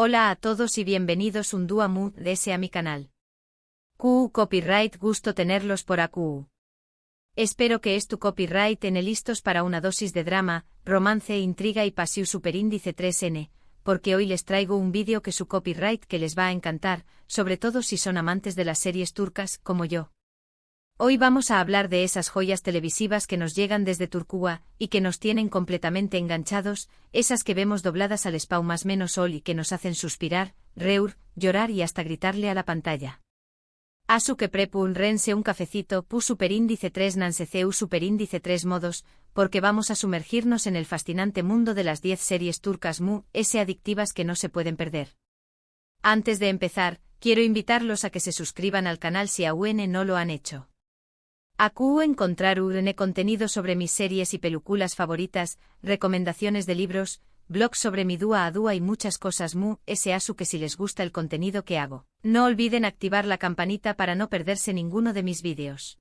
Hola a todos y bienvenidos un día más a mi canal. QU Copyright, gusto tenerlos por aquí. Espero que tu copyright en listos para una dosis de drama, romance, intriga y pasión superíndice 3N, porque hoy les traigo un vídeo que su copyright que les va a encantar, sobre todo si son amantes de las series turcas, como yo. Hoy vamos a hablar de esas joyas televisivas que nos llegan desde Turquía y que nos tienen completamente enganchados, esas que vemos dobladas al /ol y que nos hacen suspirar, reír, llorar y hasta gritarle a la pantalla. Asu que prepun rense un cafecito pu superíndice 3 nanseceu superíndice 3 modos, porque vamos a sumergirnos en el fascinante mundo de las 10 series turcas adictivas que no se pueden perder. Antes de empezar, quiero invitarlos a que se suscriban al canal si aún no lo han hecho. Aquí encontrarán contenido sobre mis series y películas favoritas, recomendaciones de libros, blogs sobre mi dúa a dúa y muchas cosas asu que si les gusta el contenido que hago, no olviden activar la campanita para no perderse ninguno de mis vídeos.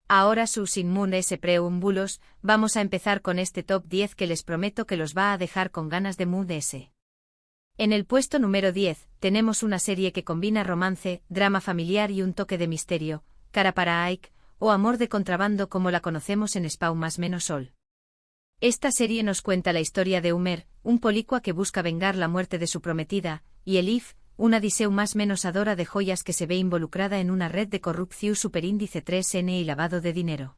Ahora sin preámbulos, vamos a empezar con este top 10 que les prometo que los va a dejar con ganas de En el puesto número 10, tenemos una serie que combina romance, drama familiar y un toque de misterio, Kara para Ike, o Amor de contrabando como la conocemos en /ol. Esta serie nos cuenta la historia de Umer, un policua que busca vengar la muerte de su prometida, y Elif, una adora de joyas que se ve involucrada en una red de corrupción superíndice 3N y lavado de dinero.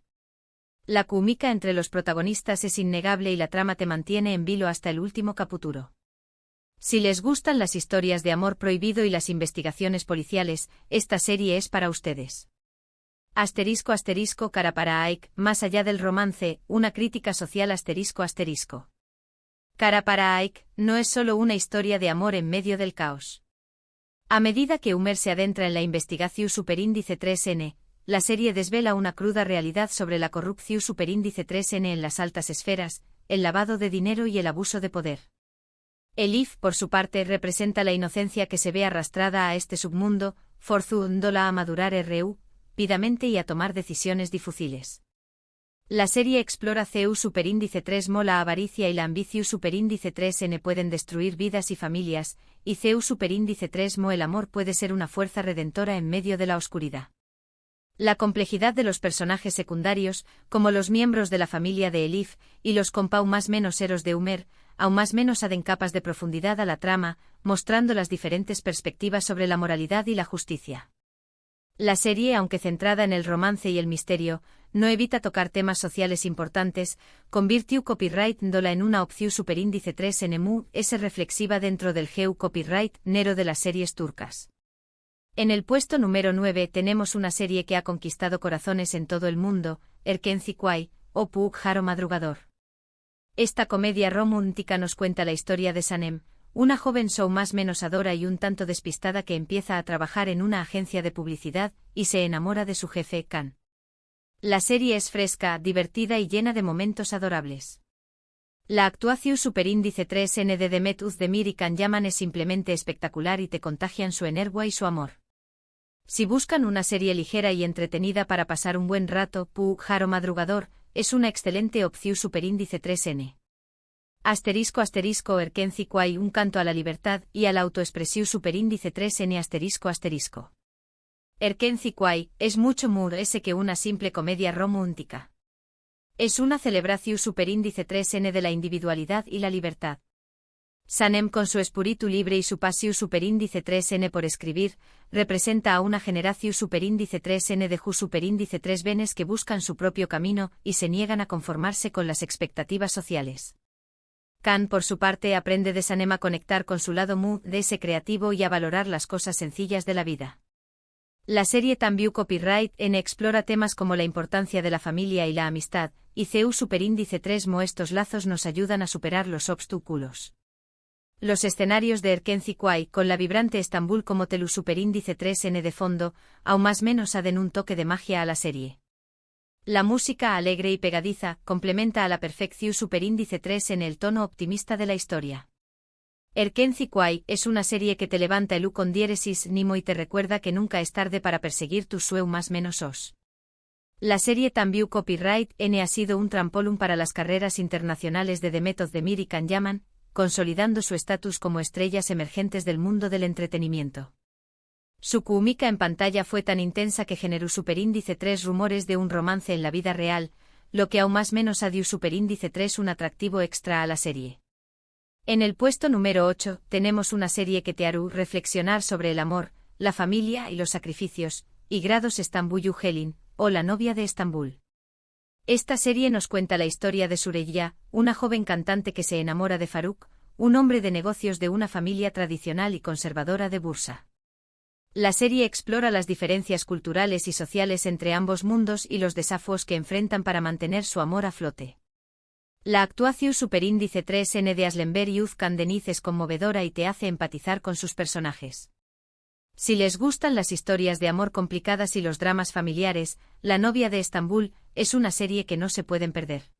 La química entre los protagonistas es innegable y la trama te mantiene en vilo hasta el último capítulo. Si les gustan las historias de amor prohibido y las investigaciones policiales, esta serie es para ustedes. Kara para Ike, más allá del romance, una crítica social ***. Kara para Ike no es solo una historia de amor en medio del caos. A medida que Umer se adentra en la investigación superíndice 3N, la serie desvela una cruda realidad sobre la corrupción superíndice 3N en las altas esferas, el lavado de dinero y el abuso de poder. Elif, por su parte, representa la inocencia que se ve arrastrada a este submundo, forzándola a madurar rápidamente y a tomar decisiones difíciles. La serie explora CEU superíndice 3 la avaricia y la ambición superíndice 3N pueden destruir vidas y familias, y CEU superíndice 3 el amor puede ser una fuerza redentora en medio de la oscuridad. La complejidad de los personajes secundarios, como los miembros de la familia de Elif, y los eros de Umer, aún aden capas de profundidad a la trama, mostrando las diferentes perspectivas sobre la moralidad y la justicia. La serie, aunque centrada en el romance y el misterio, no evita tocar temas sociales importantes, convirtió copyright-dola en una opción superíndice 3N reflexiva dentro del GEU copyright nero de las series turcas. En el puesto número 9 tenemos una serie que ha conquistado corazones en todo el mundo, Erkenci Kuay, o Puk Haro Madrugador. Esta comedia romántica nos cuenta la historia de Sanem, una joven adora y un tanto despistada que empieza a trabajar en una agencia de publicidad y se enamora de su jefe, Kan. La serie es fresca, divertida y llena de momentos adorables. La actuación superíndice 3N de Demet Özdemir y Can Yaman es simplemente espectacular y te contagian su energía y su amor. Si buscan una serie ligera y entretenida para pasar un buen rato, Puk Haro Madrugador es una excelente opción superíndice 3N. Erkenci Kuay, un canto a la libertad y a la autoexpresión superíndice 3N ***. Erkenci Kuay es mucho más que una simple comedia romántica. Es una celebración superíndice 3N de la individualidad y la libertad. Sanem, con su espíritu libre y su pasión superíndice 3N por escribir, representa a una generación superíndice 3N de superíndice 3 venes que buscan su propio camino y se niegan a conformarse con las expectativas sociales. Kan, por su parte, aprende de Sanem a conectar con su lado creativo y a valorar las cosas sencillas de la vida. La serie también copyright-N explora temas como la importancia de la familia y la amistad, y CEU superíndice 3 estos lazos nos ayudan a superar los obstáculos. Los escenarios de Erkenci Kuay, con la vibrante Estambul como telu superíndice 3N de fondo, aún aden un toque de magia a la serie. La música alegre y pegadiza complementa a la perfección superíndice 3 en el tono optimista de la historia. Erkenci Kuay es una serie que te levanta el con diéresis nimo y te recuerda que nunca es tarde para perseguir tus sueños. La serie también copyright-N ha sido un trampolín para las carreras internacionales de Demet Özdemir y Can Yaman, consolidando su estatus como estrellas emergentes del mundo del entretenimiento. Su química en pantalla fue tan intensa que generó superíndice 3 rumores de un romance en la vida real, lo que aún más menos dio superíndice 3 un atractivo extra a la serie. En el puesto número 8 tenemos una serie que te hará reflexionar sobre el amor, la familia y los sacrificios, Yıldız Estambul Helin, o La novia de Estambul. Esta serie nos cuenta la historia de Süreyya, una joven cantante que se enamora de Faruk, un hombre de negocios de una familia tradicional y conservadora de Bursa. La serie explora las diferencias culturales y sociales entre ambos mundos y los desafíos que enfrentan para mantener su amor a flote. La actuación superíndice 3N de Aslenberg y Özkan Deniz es conmovedora y te hace empatizar con sus personajes. Si les gustan las historias de amor complicadas y los dramas familiares, La novia de Estambul es una serie que no se pueden perder.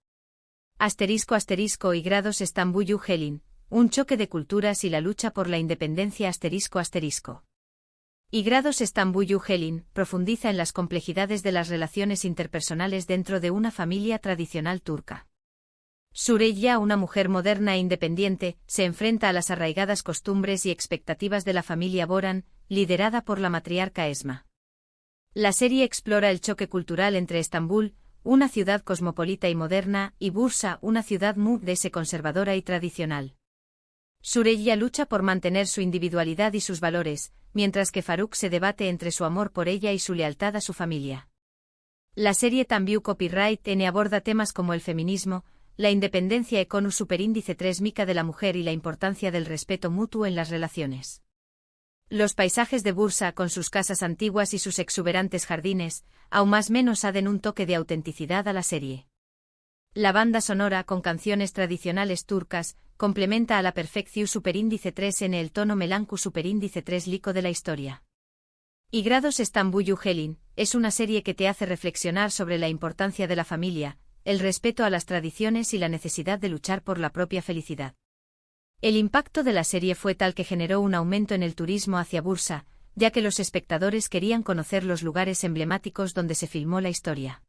Yıldız Estambul Helin, un choque de culturas y la lucha por la independencia Yıldız Estambul Helin profundiza en las complejidades de las relaciones interpersonales dentro de una familia tradicional turca. Süreyya, una mujer moderna e independiente, se enfrenta a las arraigadas costumbres y expectativas de la familia Boran, liderada por la matriarca Esma. La serie explora el choque cultural entre Estambul, una ciudad cosmopolita y moderna, y Bursa, una ciudad muy conservadora y tradicional. Süreyya lucha por mantener su individualidad y sus valores, mientras que Faruk se debate entre su amor por ella y su lealtad a su familia. La serie también Copyright N aborda temas como el feminismo, la independencia y con un superíndice 3 mica de la mujer y la importancia del respeto mutuo en las relaciones. Los paisajes de Bursa con sus casas antiguas y sus exuberantes jardines, aún más menos den un toque de autenticidad a la serie. La banda sonora con canciones tradicionales turcas complementa a la perfección superíndice 3 en el tono melanco superíndice 3 lico de la historia. Yıldız Estambul Helin es una serie que te hace reflexionar sobre la importancia de la familia, el respeto a las tradiciones y la necesidad de luchar por la propia felicidad. El impacto de la serie fue tal que generó un aumento en el turismo hacia Bursa, ya que los espectadores querían conocer los lugares emblemáticos donde se filmó la historia.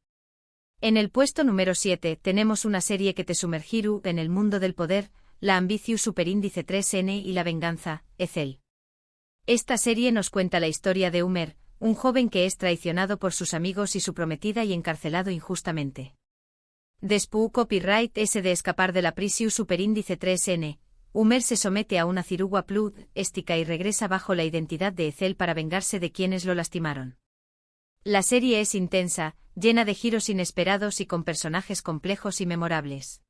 En el puesto número 7 tenemos una serie que te sumergirá en el mundo del poder, la ambición superíndice 3N y la venganza, Ezel. Esta serie nos cuenta la historia de Umer, un joven que es traicionado por sus amigos y su prometida y encarcelado injustamente. Después Copyright S de escapar de la prisión superíndice 3N, Umer se somete a una cirugía plástica y regresa bajo la identidad de Ezel para vengarse de quienes lo lastimaron. La serie es intensa, llena de giros inesperados y con personajes complejos y memorables.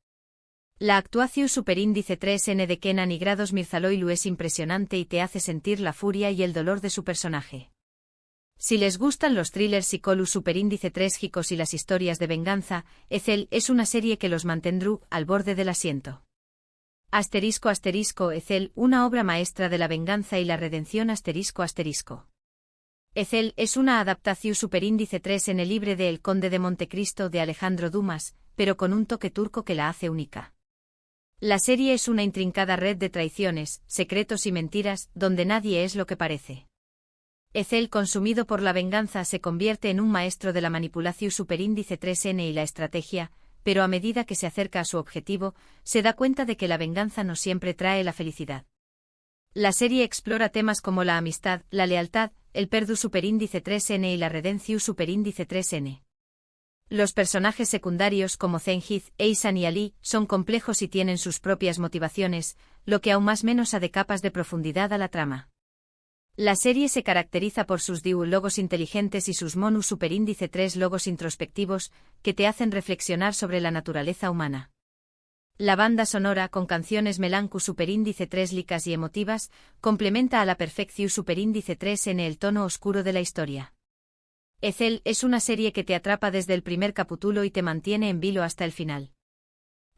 La actuación superíndice 3N de Kenan Yıldız Mirzaloğlu es impresionante y te hace sentir la furia y el dolor de su personaje. Si les gustan los thrillers psicológicos superíndice 3 gicos y las historias de venganza, Ezel es una serie que los mantendrá al borde del asiento. Ezel, una obra maestra de la venganza y la redención Ezel es una adaptación superíndice 3 en el libro de El Conde de Montecristo de Alejandro Dumas, pero con un toque turco que la hace única. La serie es una intrincada red de traiciones, secretos y mentiras, donde nadie es lo que parece. Ezel, consumido por la venganza, se convierte en un maestro de la manipulación superíndice 3N y la estrategia, pero a medida que se acerca a su objetivo, se da cuenta de que la venganza no siempre trae la felicidad. La serie explora temas como la amistad, la lealtad, el perdón superíndice 3N y la redención superíndice 3N. Los personajes secundarios como Cengiz, Eysan y Ali son complejos y tienen sus propias motivaciones, lo que aún más menos de capas de profundidad a la trama. La serie se caracteriza por sus diálogos inteligentes y sus monus superíndice 3 logos introspectivos, que te hacen reflexionar sobre la naturaleza humana. La banda sonora con canciones melanco superíndice 3 licas y emotivas, complementa a la perfección superíndice 3 en el tono oscuro de la historia. Ezel es una serie que te atrapa desde el primer capítulo y te mantiene en vilo hasta el final.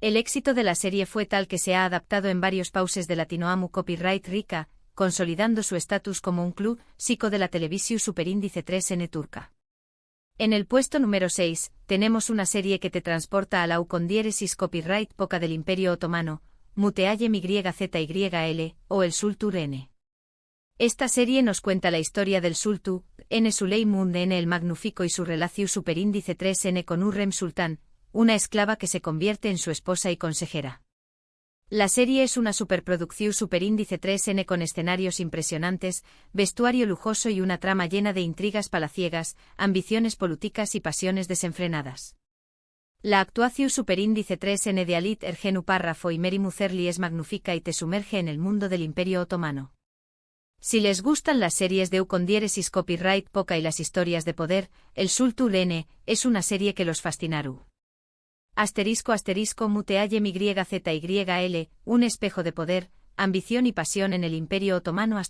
El éxito de la serie fue tal que se ha adaptado en varios países de Latinoamérica Copyright Rica, consolidando su estatus como un club psico de la televisión superíndice 3N turca. En el puesto número 6, tenemos una serie que te transporta a la con copyright poca del Imperio Otomano, Muteayem YZYL, o el Sultur N. Esta serie nos cuenta la historia del Sultu, N. Süleyman N. el Magnífico y su relación superíndice 3N con Hürrem Sultán, una esclava que se convierte en su esposa y consejera. La serie es una superproducción superíndice 3N con escenarios impresionantes, vestuario lujoso y una trama llena de intrigas palaciegas, ambiciones políticas y pasiones desenfrenadas. La actuación superíndice 3N de Alit Ergenu Párrafo y Mary Muzerli es magnífica y te sumerge en el mundo del Imperio Otomano. Si les gustan las series de con diéresis copyright poca y las historias de poder, el Sultan N es una serie que los fascinará. Muteayem YZYL, un espejo de poder, ambición y pasión en el Imperio Otomano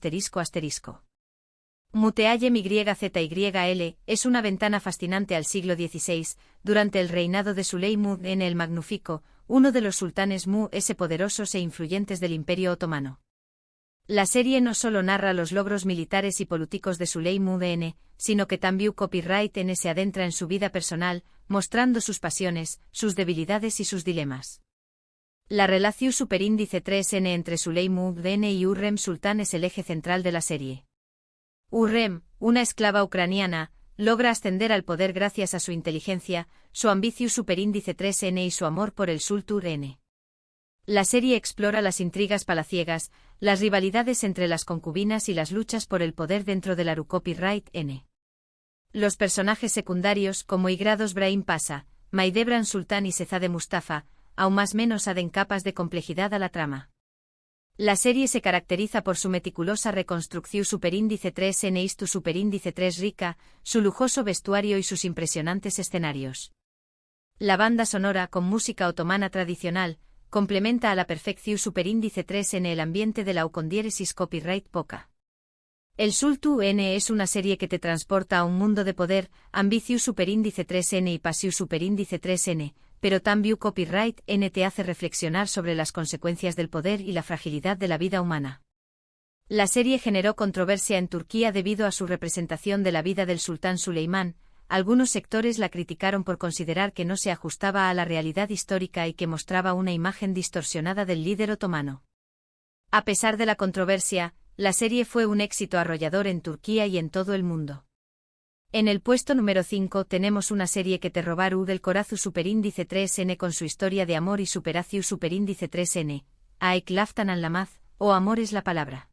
Muteayem YZYL, es una ventana fascinante al siglo XVI, durante el reinado de Süleyman N el Magnífico, uno de los sultanes poderosos e influyentes del Imperio Otomano. La serie no solo narra los logros militares y políticos de Süleyman N, sino que también copyright N se adentra en su vida personal, mostrando sus pasiones, sus debilidades y sus dilemas. La relación superíndice 3N entre Süleyman N y Hürrem Sultan es el eje central de la serie. Hürrem, una esclava ucraniana, logra ascender al poder gracias a su inteligencia, su ambición superíndice 3N y su amor por el Sultan N. La serie explora las intrigas palaciegas, las rivalidades entre las concubinas y las luchas por el poder dentro de la copyright N. Los personajes secundarios como Igrados Brahim Pasha, Maidebran Sultan y Sezade Mustafa, aún más menos aden capas de complejidad a la trama. La serie se caracteriza por su meticulosa reconstrucción superíndice 3N y su superíndice 3 rica, su lujoso vestuario y sus impresionantes escenarios. La banda sonora con música otomana tradicional, complementa a la perfección superíndice 3 en el ambiente de la con diéresis copyright poca. El Sultan N es una serie que te transporta a un mundo de poder, ambición superíndice 3N y pasión superíndice 3N, pero también copyright N te hace reflexionar sobre las consecuencias del poder y la fragilidad de la vida humana. La serie generó controversia en Turquía debido a su representación de la vida del sultán Süleyman. Algunos sectores la criticaron por considerar que no se ajustaba a la realidad histórica y que mostraba una imagen distorsionada del líder otomano. A pesar de la controversia, la serie fue un éxito arrollador en Turquía y en todo el mundo. En el puesto número 5 tenemos una serie que te robaru del corazu superíndice 3N con su historia de amor y superaciu superíndice 3N, Aek Laftan Anlamaz, o Amor es la palabra.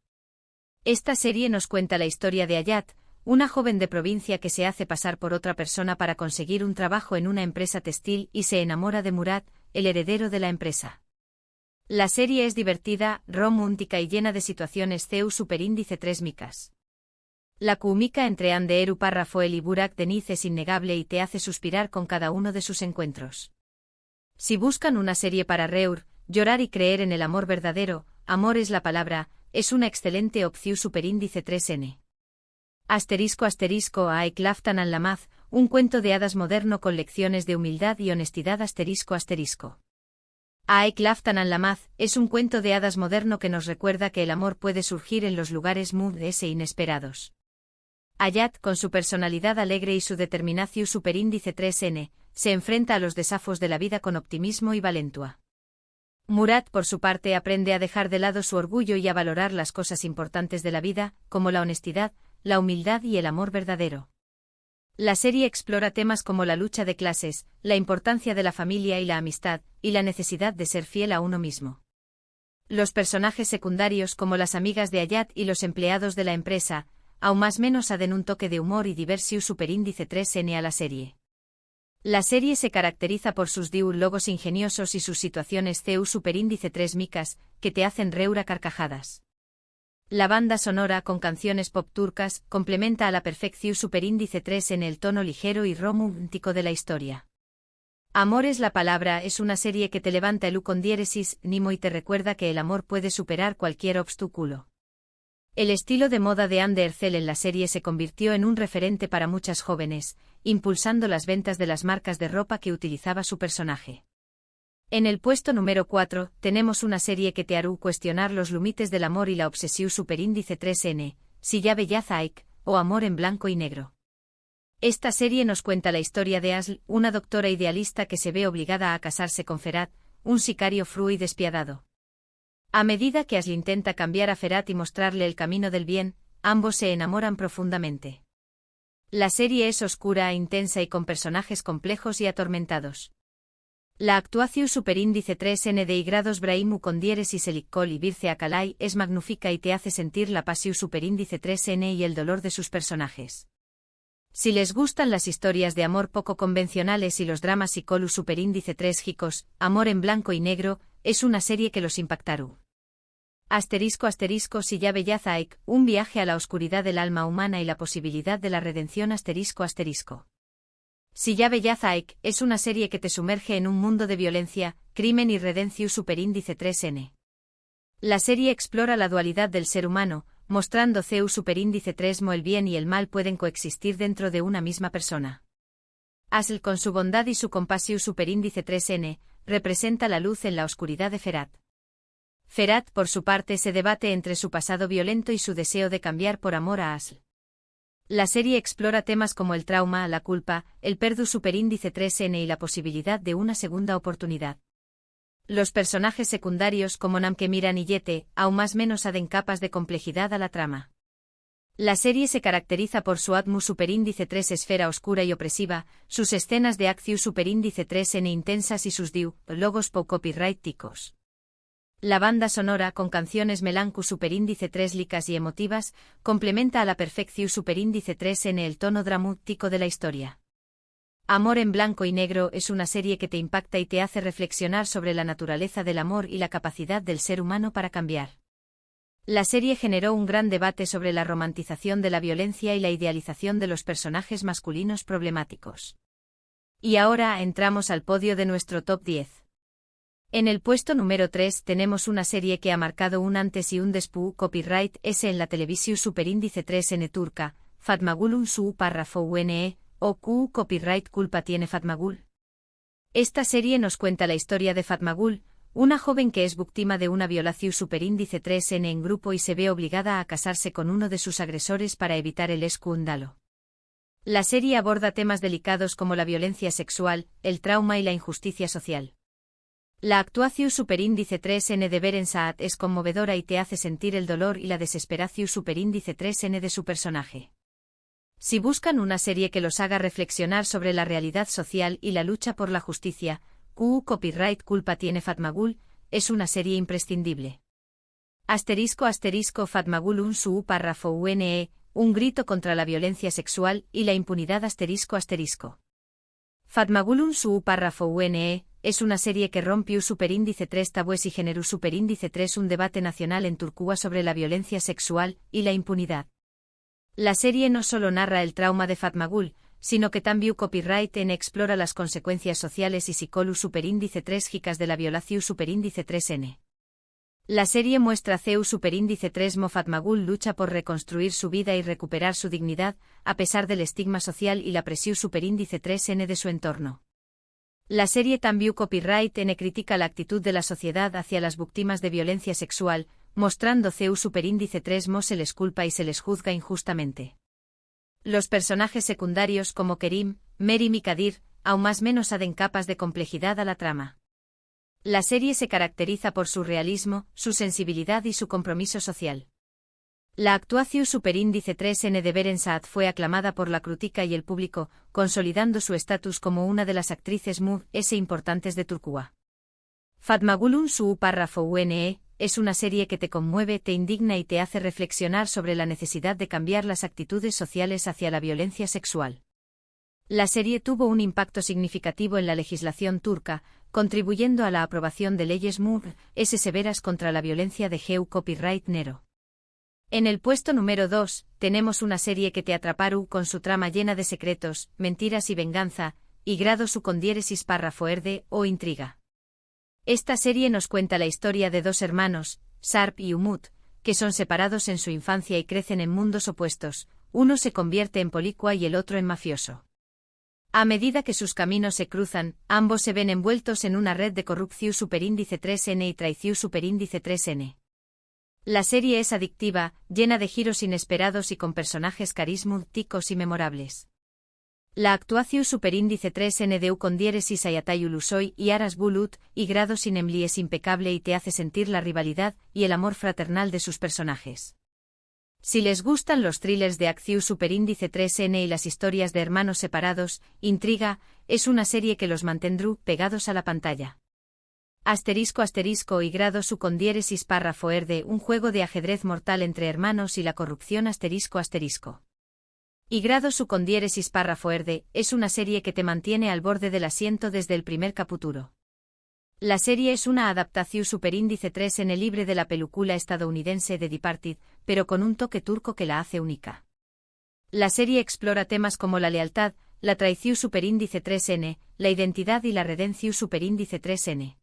Esta serie nos cuenta la historia de Hayat, una joven de provincia que se hace pasar por otra persona para conseguir un trabajo en una empresa textil y se enamora de Murat, el heredero de la empresa. La serie es divertida, romántica y llena de situaciones CEU superíndice 3 micas. La química entre Anderu Párrafo y Burak Deniz es innegable y te hace suspirar con cada uno de sus encuentros. Si buscan una serie para reír, llorar y creer en el amor verdadero, Amor es la palabra, es una excelente opción superíndice 3N. Aek Laftan Anlamaz, un cuento de hadas moderno con lecciones de humildad y honestidad Aek Laftan Anlamaz es un cuento de hadas moderno que nos recuerda que el amor puede surgir en los lugares muy inesperados. Hayat, con su personalidad alegre y su determinación superíndice 3N, se enfrenta a los desafíos de la vida con optimismo y valentua. Murat, por su parte, aprende a dejar de lado su orgullo y a valorar las cosas importantes de la vida, como la honestidad, la humildad y el amor verdadero. La serie explora temas como la lucha de clases, la importancia de la familia y la amistad, y la necesidad de ser fiel a uno mismo. Los personajes secundarios como las amigas de Hayat y los empleados de la empresa, aún más menos aden un toque de humor y diversión superíndice 3N a la serie. La serie se caracteriza por sus diálogos ingeniosos y sus situaciones CEU superíndice 3 micas, que te hacen reír a carcajadas. La banda sonora con canciones pop turcas complementa a la perfección superíndice 3 en el tono ligero y romántico de la historia. Amor es la palabra es una serie que te levanta el con diéresis nimo y te recuerda que el amor puede superar cualquier obstáculo. El estilo de moda de Hande Erçel en la serie se convirtió en un referente para muchas jóvenes, impulsando las ventas de las marcas de ropa que utilizaba su personaje. En el puesto número 4, tenemos una serie que te hará cuestionar los límites del amor y la obsesión superíndice 3N, Si ya Aek, o Amor en blanco y negro. Esta serie nos cuenta la historia de Asl, una doctora idealista que se ve obligada a casarse con Ferat, un sicario frío y despiadado. A medida que Asl intenta cambiar a Ferat y mostrarle el camino del bien, ambos se enamoran profundamente. La serie es oscura, intensa y con personajes complejos y atormentados. La actuación superíndice 3N de grados Braimu con diéresis eliccol y virce acalai es magnífica y te hace sentir la pasión superíndice 3N y el dolor de sus personajes. Si les gustan las historias de amor poco convencionales y los dramas psicolus superíndice 3 gicos, Amor en blanco y negro, es una serie que los impactarú. Asterisco si ya bellazaik, un viaje a la oscuridad del alma humana y la posibilidad de la redención asterisco. Si ya bellazaik, es una serie que te sumerge en un mundo de violencia, crimen y redención superíndice 3N. La serie explora la dualidad del ser humano, mostrando CEU superíndice 3 mo el bien y el mal pueden coexistir dentro de una misma persona. Asl con su bondad y su compasión superíndice 3N, representa la luz en la oscuridad de Ferat. Ferat, por su parte, se debate entre su pasado violento y su deseo de cambiar por amor a Asl. La serie explora temas como el trauma, la culpa, el perdu superíndice 3N y la posibilidad de una segunda oportunidad. Los personajes secundarios como Namkemiran y Yete, aún más menos aden capas de complejidad a la trama. La serie se caracteriza por su atmu superíndice 3 esfera oscura y opresiva, sus escenas de acción superíndice 3N intensas y sus logos po copyright ticos. La banda sonora, con canciones melancu superíndice 3 licas y emotivas, complementa a la perfección superíndice 3N el tono dramático de la historia. Amor en blanco y negro es una serie que te impacta y te hace reflexionar sobre la naturaleza del amor y la capacidad del ser humano para cambiar. La serie generó un gran debate sobre la romantización de la violencia y la idealización de los personajes masculinos problemáticos. Y ahora entramos al podio de nuestro top 10. En el puesto número 3 tenemos una serie que ha marcado un antes y un después copyright S en la televisión superíndice 3N turca, Fatmagul su párrafo UNE, o Q copyright culpa tiene Fatmagul. Esta serie nos cuenta la historia de Fatmagul, una joven que es víctima de una violación superíndice 3N en grupo y se ve obligada a casarse con uno de sus agresores para evitar el escándalo. La serie aborda temas delicados como la violencia sexual, el trauma y la injusticia social. La actuación superíndice 3N de Beren Saat es conmovedora y te hace sentir el dolor y la desesperación superíndice 3N de su personaje. Si buscan una serie que los haga reflexionar sobre la realidad social y la lucha por la justicia, Q copyright culpa tiene Fatmagul, es una serie imprescindible. Asterisco Fatmagul un su párrafo UNE, un grito contra la violencia sexual y la impunidad asterisco. Fatmagul un su párrafo UNE, es una serie que rompió superíndice 3 tabúes y generó superíndice 3 un debate nacional en Turquía sobre la violencia sexual y la impunidad. La serie no solo narra el trauma de Fatmagul, sino que también copyright en explora las consecuencias sociales y psicolus superíndice 3 gicas de la violación superíndice 3N. La serie muestra CEU superíndice 3 mo Fatmagul lucha por reconstruir su vida y recuperar su dignidad, a pesar del estigma social y la presión superíndice 3N de su entorno. La serie también copyright N critica la actitud de la sociedad hacia las víctimas de violencia sexual, mostrando CEU superíndice 3 mo se les culpa y se les juzga injustamente. Los personajes secundarios como Kerim, Merim y Kadir, aún más menos aden capas de complejidad a la trama. La serie se caracteriza por su realismo, su sensibilidad y su compromiso social. La actuación superíndice 3N de Beren Saat fue aclamada por la crítica y el público, consolidando su estatus como una de las actrices más importantes de Turquía. Fatmagul su párrafo UNE, es una serie que te conmueve, te indigna y te hace reflexionar sobre la necesidad de cambiar las actitudes sociales hacia la violencia sexual. La serie tuvo un impacto significativo en la legislación turca, contribuyendo a la aprobación de leyes severas contra la violencia de GEU copyright Nero. En el puesto número 2, tenemos una serie que te atraparu con su trama llena de secretos, mentiras y venganza, y grado su con diéresis párrafo erde o intriga. Esta serie nos cuenta la historia de dos hermanos, Sarp y Umut, que son separados en su infancia y crecen en mundos opuestos, uno se convierte en policua y el otro en mafioso. A medida que sus caminos se cruzan, ambos se ven envueltos en una red de corrupción superíndice 3N y traición superíndice 3N. La serie es adictiva, llena de giros inesperados y con personajes carismáticos y memorables. La actuación superíndice 3N de U con diéresis Ayatay Ulusoy y Aras Bulut y grado sin Emli es impecable y te hace sentir la rivalidad y el amor fraternal de sus personajes. Si les gustan los thrillers de acción superíndice 3N y las historias de hermanos separados, intriga, es una serie que los mantendrá pegados a la pantalla. *** y grado su con diéresis párrafo de un juego de ajedrez mortal entre hermanos y la corrupción ***. Y grado su con diéresis párrafo es una serie que te mantiene al borde del asiento desde el primer capítulo. La serie es una adaptación superíndice 3N libre de la película estadounidense The Departed, pero con un toque turco que la hace única. La serie explora temas como la lealtad, la traición superíndice 3N, la identidad y la redención superíndice 3N.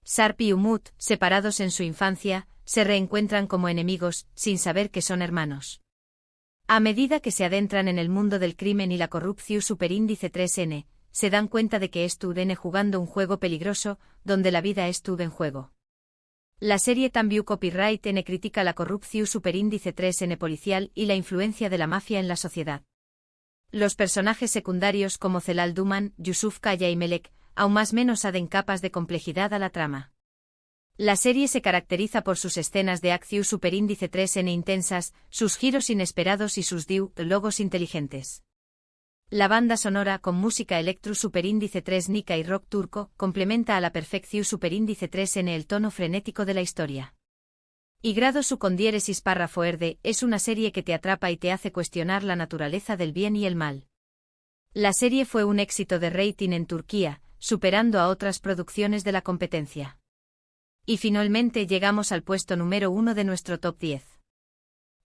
Sarp y Umut, separados en su infancia, se reencuentran como enemigos, sin saber que son hermanos. A medida que se adentran en el mundo del crimen y la corrupción superíndice 3N, se dan cuenta de que estuvieron jugando un juego peligroso, donde la vida estuvo en juego. La serie también copyright N critica la corrupción superíndice 3N policial y la influencia de la mafia en la sociedad. Los personajes secundarios como Celal Duman, Yusuf Kaya y Melek, aún más menos aden capas de complejidad a la trama. La serie se caracteriza por sus escenas de acción superíndice 3N intensas, sus giros inesperados y sus diálogos inteligentes. La banda sonora con música electro superíndice 3 nica y rock turco complementa a la perfección superíndice 3N el tono frenético de la historia. Y grado su con diéresis párrafo es una serie que te atrapa y te hace cuestionar la naturaleza del bien y el mal. La serie fue un éxito de rating en Turquía, superando a otras producciones de la competencia. Y finalmente llegamos al puesto número 1 de nuestro top 10.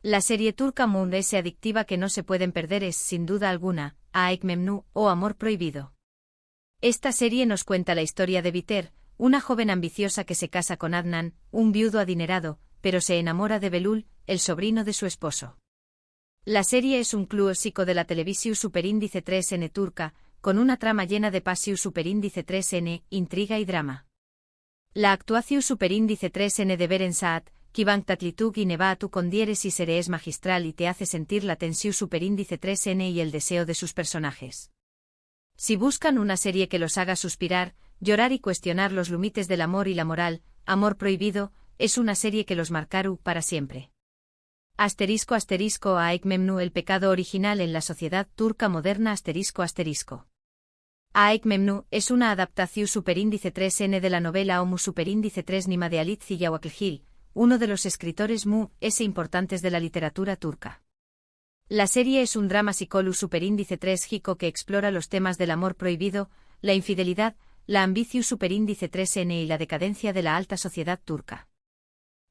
La serie turca Moon es adictiva que no se pueden perder es, sin duda alguna, Aşk Memnu, o Amor Prohibido. Esta serie nos cuenta la historia de Biter, una joven ambiciosa que se casa con Adnan, un viudo adinerado, pero se enamora de Belul, el sobrino de su esposo. La serie es un clásico de la televisión superíndice 3N turca, con una trama llena de pasión superíndice 3N, intriga y drama. La actuación superíndice 3N de Beren Saat, Kıvanç Tatlıtuğ y Nebahat con diéresis es magistral y te hace sentir la tensión superíndice 3N y el deseo de sus personajes. Si buscan una serie que los haga suspirar, llorar y cuestionar los límites del amor y la moral, Amor Prohibido, es una serie que los marcará para siempre. Aşk Memnu el pecado original en la sociedad turca moderna ***. Aşk Memnu es una adaptación superíndice 3N de la novela Omu superíndice 3 Nima de Halit Ziya uno de los escritores importantes de la literatura turca. La serie es un drama psicológico superíndice 3 Jico que explora los temas del amor prohibido, la infidelidad, la ambición superíndice 3N y la decadencia de la alta sociedad turca.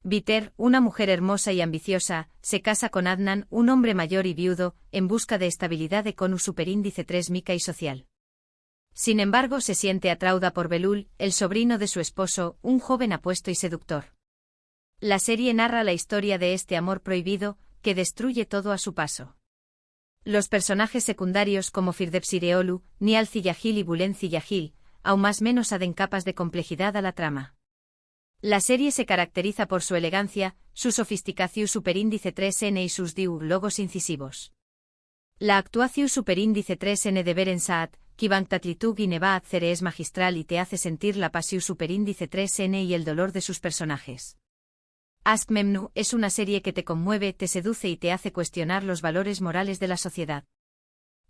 Biter, una mujer hermosa y ambiciosa, se casa con Adnan, un hombre mayor y viudo, en busca de estabilidad con superíndice 3 mica y social. Sin embargo, se siente atraída por Belul, el sobrino de su esposo, un joven apuesto y seductor. La serie narra la historia de este amor prohibido, que destruye todo a su paso. Los personajes secundarios como Firdevs Ireolu, Nihal Ziyagil y Bülent Ziyagil, aún más menos aden capas de complejidad a la trama. La serie se caracteriza por su elegancia, su sofisticación superíndice 3N y sus diálogos incisivos. La actuación superíndice 3N de Beren Saat, Kıvanç Tatlıtuğ y Nebahat es magistral y te hace sentir la pasión superíndice 3N y el dolor de sus personajes. Aşk Memnu es una serie que te conmueve, te seduce y te hace cuestionar los valores morales de la sociedad.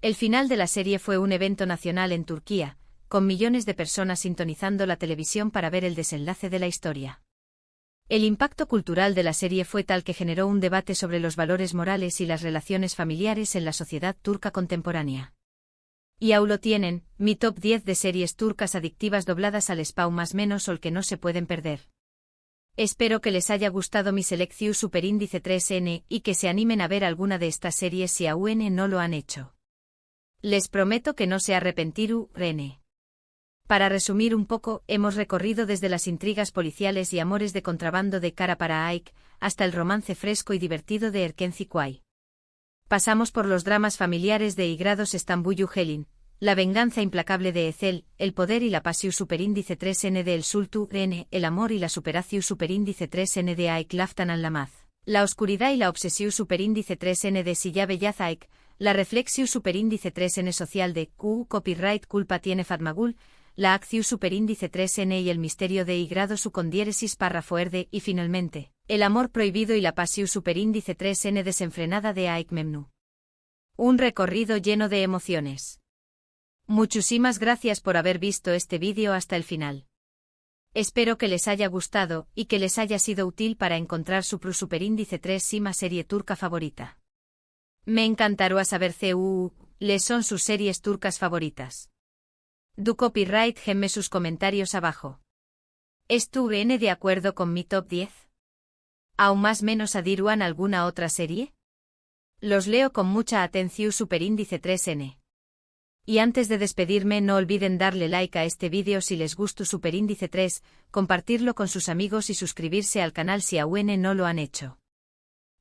El final de la serie fue un evento nacional en Turquía, con millones de personas sintonizando la televisión para ver el desenlace de la historia. El impacto cultural de la serie fue tal que generó un debate sobre los valores morales y las relaciones familiares en la sociedad turca contemporánea. Y aún lo tienen, mi top 10 de series turcas adictivas dobladas al español más menos o el que no se pueden perder. Espero que les haya gustado mi selección superíndice 3N y que se animen a ver alguna de estas series si aún no lo han hecho. Les prometo que no se arrepentirán, Rene. Para resumir un poco, hemos recorrido desde las intrigas policiales y amores de contrabando de Kara para Aik, hasta el romance fresco y divertido de Erken Zikuay. Pasamos por los dramas familiares de Igrados Estambul Helin, la venganza implacable de Ezel, el poder y la pasión superíndice 3N de El Sultu N, el amor y la superación superíndice 3N de Aik Laftan al-Lamaz, la oscuridad y la obsesión superíndice 3N de Silla Beyaz Aik, la reflexión superíndice 3N social de Q copyright culpa tiene Fatmagul, la acción superíndice 3N y el misterio de Igrado su con diéresis párrafo y finalmente, El amor prohibido y la pasión superíndice 3N desenfrenada de Aik Memnu. Un recorrido lleno de emociones. Muchísimas gracias por haber visto este vídeo hasta el final. Espero que les haya gustado y que les haya sido útil para encontrar su superíndice 3 Sima serie turca favorita. Me encantaría saber les son sus series turcas favoritas. Du copyright gemme sus comentarios abajo. ¿Estuvieron de acuerdo con mi top 10? ¿Aún más menos adiruan alguna otra serie? Los leo con mucha atención superíndice 3N. Y antes de despedirme no olviden darle like a este vídeo si les gustó superíndice 3, compartirlo con sus amigos y suscribirse al canal si aún no lo han hecho.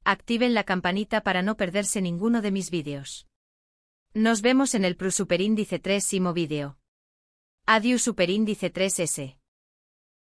Activen la campanita para no perderse ninguno de mis vídeos. Nos vemos en el superíndice 3 Simo vídeo. Adiós superíndice 3S.